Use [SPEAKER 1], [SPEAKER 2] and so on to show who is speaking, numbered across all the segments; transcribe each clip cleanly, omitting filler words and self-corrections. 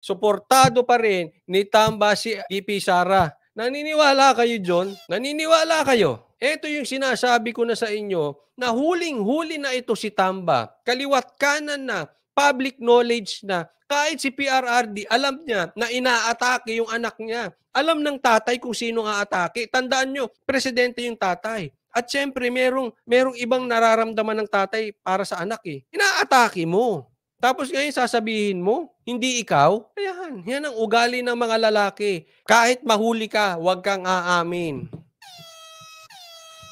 [SPEAKER 1] Suportado pa rin ni Tamba si VP Sara. Naniniwala kayo, John? Naniniwala kayo? Ito yung sinasabi ko na sa inyo na huling-huli na ito si Tamba. Kaliwat kanan na, public knowledge na. Kahit si PRRD, alam niya na inaatake yung anak niya. Alam ng tatay kung sino nga atake. Tandaan nyo, presidente yung tatay. At syempre, merong ibang nararamdaman ng tatay para sa anak eh. Inaatake mo. Tapos ngayon sasabihin mo, hindi ikaw? Ayan, yan ang ugali ng mga lalaki. Kahit mahuli ka, huwag kang aamin.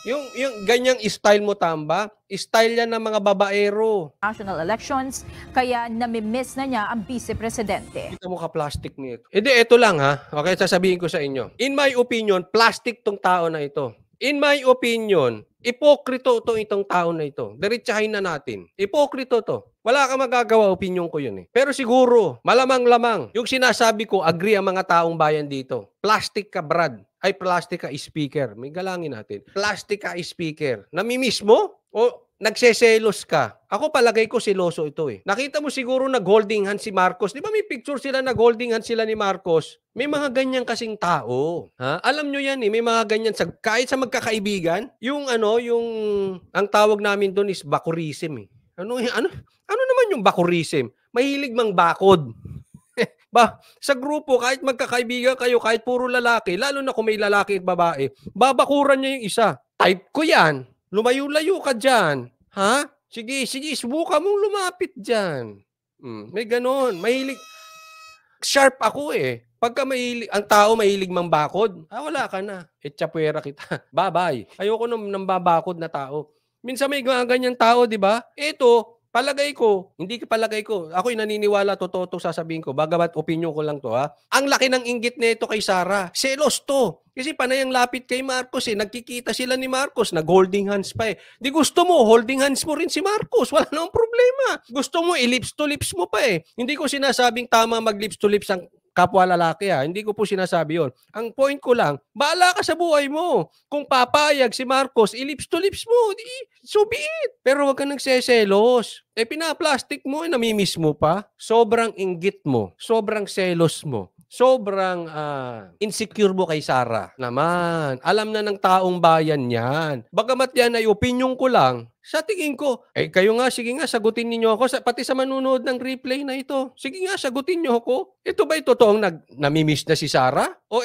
[SPEAKER 1] Yung ganyang style mo, Tamba, style yan ng mga babaero.
[SPEAKER 2] National elections, kaya namimiss na niya ang vice-presidente.
[SPEAKER 1] Kita mo ka-plastic nito. Ito lang ha. Okay, sasabihin ko sa inyo. In my opinion, plastic tong tao na ito. In my opinion, ipokrito itong tao na ito. Diretsahin na natin. Ipokrito to. Wala kang magagawa, opinion ko yun eh. Pero siguro, malamang-lamang, yung sinasabi ko, agree ang mga taong bayan dito. Plastic ka, Brad. Ay, plastic ka, speaker. May galangin natin. Plastic ka, speaker. Namimiss mo? O nagseselos ka? Ako palagay ko seloso ito eh. Nakita mo siguro nag-holding hand si Marcos. Di ba may picture sila nag-holding hand sila ni Marcos? May mga ganyan kasing tao. Ha? Alam nyo yan eh, may mga ganyan. Kahit sa magkakaibigan, yung ang tawag namin doon is bakurism eh. Ano naman yung bakurism? Mahilig mang bakod. Sa grupo, kahit magkakaibigan kayo, kahit puro lalaki, lalo na kung may lalaki at babae, babakuran niya yung isa. Type ko yan. Lumayo-layo ka dyan. Ha? Sige, subukan mong lumapit dyan. May ganon. Mahilig. Sharp ako eh. Pagka ang tao mahilig mang bakod, wala ka na. Etchapuera kita. Bye-bye. Ayoko ng babakod na tao. Minsan may ganyan tao, di ba? Ito, palagay ko, ako'y naniniwala, totoo to sasabihin ko, bagamat opinion ko lang to ha. Ang laki ng inggit nito kay Sara. Selos to. Kasi panay ang lapit kay Marcos eh. Nagkikita sila ni Marcos, nag-holding hands pa eh. Di gusto mo, holding hands mo rin si Marcos. Wala namang problema. Gusto mo, i-lips to lips mo pa eh. Hindi ko sinasabing tama mag-lips to lips ang kapwa lalaki ha. Hindi ko po sinasabi yon. Ang point ko lang, bahala ka sa buhay mo. Kung papayag si Marcos, i-lips to lips mo, so be it. Pero wag ka nagseselos. Pinaplastic mo, namimiss mo pa. Sobrang inggit mo. Sobrang selos mo. Sobrang insecure mo kay Sara. Naman, alam na ng taong bayan yan. Bagamat yan ay opinion ko lang, sa tingin ko, kayo nga, sige nga, sagutin niyo ako. Pati sa manunood ng replay na ito. Sige nga, sagutin niyo ako. Ito ba'y totoong namimiss na si Sara? O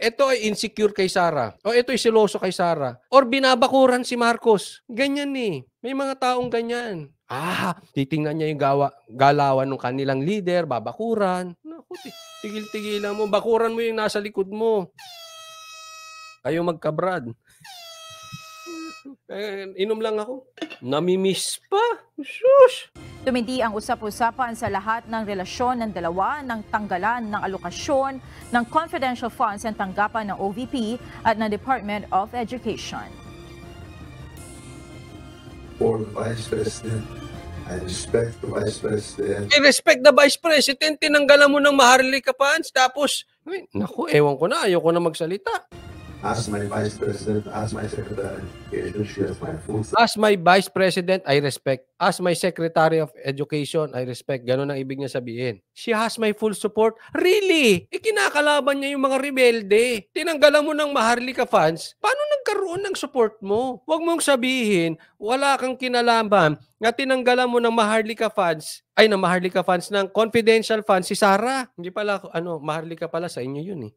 [SPEAKER 1] ito ay insecure kay Sara? O ito ay seloso kay Sara? Or binabakuran si Marcos? Ganyan eh. May mga taong ganyan. Titingnan niya yung galawan ng kanilang leader, babakuran. Naku, tigil-tigilan mo. Bakuran mo yung nasa likod mo. Kayo magkabrad. Inom lang ako. Namimiss pa. Sus!
[SPEAKER 2] Tumindi ang usap-usapan sa lahat ng relasyon ng dalawa ng tanggalan ng alokasyon ng confidential funds ang tanggapan ng OVP at ng Department of Education.
[SPEAKER 3] For the Vice President, I respect the Vice President.
[SPEAKER 1] I-respect the Vice President, tinanggalan mo ng Maharlika funds, tapos, naku, ewan ko na, ayoko na magsalita.
[SPEAKER 3] As my Vice President, as my Secretary of Education, she has my full support.
[SPEAKER 1] As my Vice President, I respect. As my Secretary of Education, I respect. Ganon ang ibig niya sabihin. She has my full support. Really? Kinakalaban niya yung mga rebelde. Tinanggalan mo ng Maharlika funds, paano nagkaroon ng support mo? Huwag mong sabihin, wala kang kinalaman na tinanggalan mo ng Maharlika funds, ng confidential funds si Sara. Hindi pala, Maharlika pala sa inyo yun eh.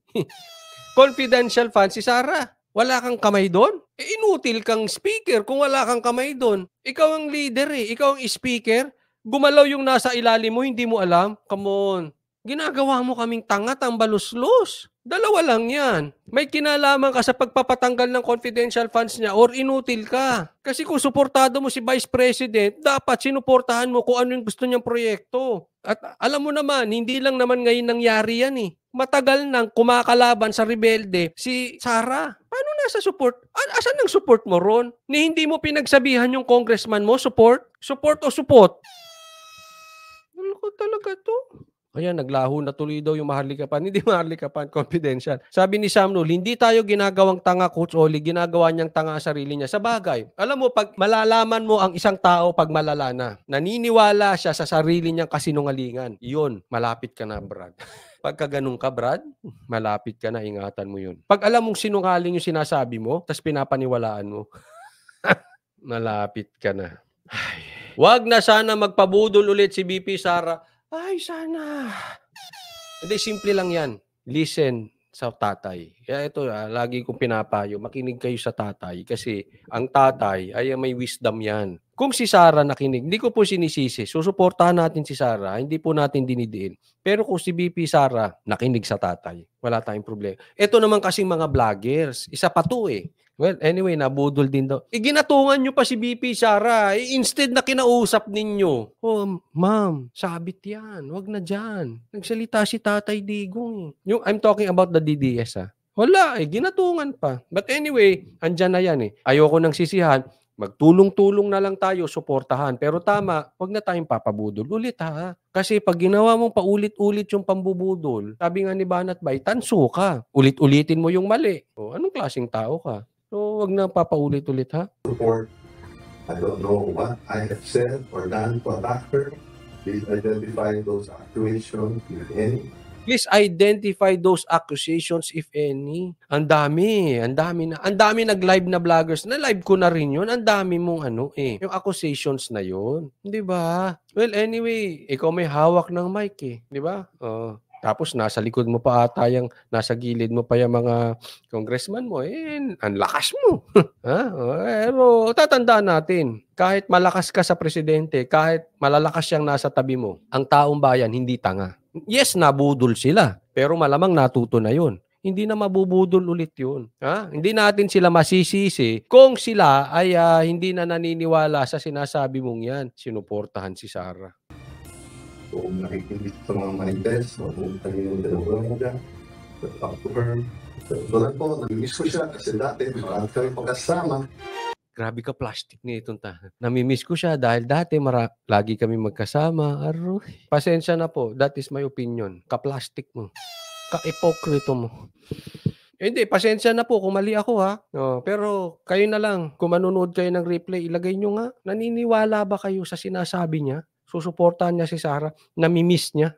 [SPEAKER 1] Confidential funds si Sara. Wala kang kamay doon? Inutil kang speaker kung wala kang kamay doon. Ikaw ang leader eh. Ikaw ang speaker. Gumalaw yung nasa ilalim mo, hindi mo alam. Come on. Ginagawa mo kaming tanga, tambaluslos. Dalawa lang yan. May kinalaman ka sa pagpapatanggal ng confidential funds niya or inutil ka. Kasi kung suportado mo si Vice President, dapat sinuportahan mo kung ano yung gusto niyang proyekto. At alam mo naman, hindi lang naman ngayon nangyari yan eh. Matagal nang kumakalaban sa rebelde si Sara. Paano nasa support? Asan ang support mo ron? Ni hindi mo pinagsabihan yung congressman mo, support? Support o support? Ano ko talaga to? Ayan, naglaho na tuloy daw yung Maharlikapan. Hindi Maharlikapan, confidential. Sabi ni Sam Nul, hindi tayo ginagawang tanga, Coach Oli. Ginagawa niyang tanga ang sarili niya. Sa bagay, alam mo, pag malalaman mo ang isang tao pag malala na, naniniwala siya sa sarili niyang kasinungalingan. Yun, malapit ka na, Brad. Pagka ganun ka, Brad, malapit ka na, ingatan mo yun. Pag alam mong sinungaling yung sinasabi mo, tapos pinapaniwalaan mo, malapit ka na. Ay. Wag na sana magpabudol ulit si BP Sara. Ay, sana. Hindi, simple lang yan. Listen sa tatay. Kaya ito, lagi kong pinapayo, makinig kayo sa tatay kasi ang tatay ay may wisdom yan. Kung si Sara nakinig, hindi ko po sinisisi. Susuportahan natin si Sara, hindi po natin dinidiin. Pero kung si BP Sara nakinig sa tatay, wala tayong problema. Ito naman kasing mga vloggers, isa pa to eh. Well, anyway, nabudol din daw. Ginatungan nyo pa si BP Sara. Instead na kinausap ninyo. Oh, ma'am, sabit yan. Wag na dyan. Nagsalita si Tatay Digong. I'm talking about the DDS Wala ginatungan pa. But anyway, andyan na yan Ayoko nang sisihan. Magtulong-tulong na lang tayo, suportahan. Pero tama, wag na tayong papabudol ulit Kasi pag ginawa mong paulit-ulit yung pambubudol, sabi nga ni Banat Bay, tanso ka. Ulit-ulitin mo yung mali. Anong klaseng tao ka? So, wag na papaulit-ulit
[SPEAKER 3] Support. I don't know what I have said or done to attack her. Please identify those accusations, if any.
[SPEAKER 1] Please identify those accusations, if any. Ang dami na. Ang dami nag-live na vloggers. Na-live ko na rin yun. Ang dami mong yung accusations na yun. Di ba? Well, anyway, ikaw may hawak ng mic Di ba? Tapos nasa likod mo pa ata nasa gilid mo pa yung mga congressman mo, ang lakas mo. Pero tatandaan natin, kahit malakas ka sa presidente, kahit malalakas siyang nasa tabi mo, ang taong bayan hindi tanga. Yes, nabudol sila, pero malamang natuto na yun. Hindi na mabubudol ulit yun. Hindi natin sila masisisi kung sila ay hindi na naniniwala sa sinasabi mong yan. Sinuportahan si Sara.
[SPEAKER 3] Kung nakikinig sa mga marites, mapunta yung dalawa dyan, talk to her. Doon po, nag-miss ko siya kasi dati, marami kami pagkasama.
[SPEAKER 1] Grabe ka plastic ni itong tahan. Namimiss ko siya dahil dati lagi kami magkasama. Aroy. Pasensya na po, that is my opinion. Ka-plastic mo. Ka-ipokrito mo. Hindi, pasensya na po kung mali ako pero kayo na lang, kung manonood kayo ng replay, ilagay nyo nga. Naniniwala ba kayo sa sinasabi niya? Susuportahan niya si Sara, namimiss niya.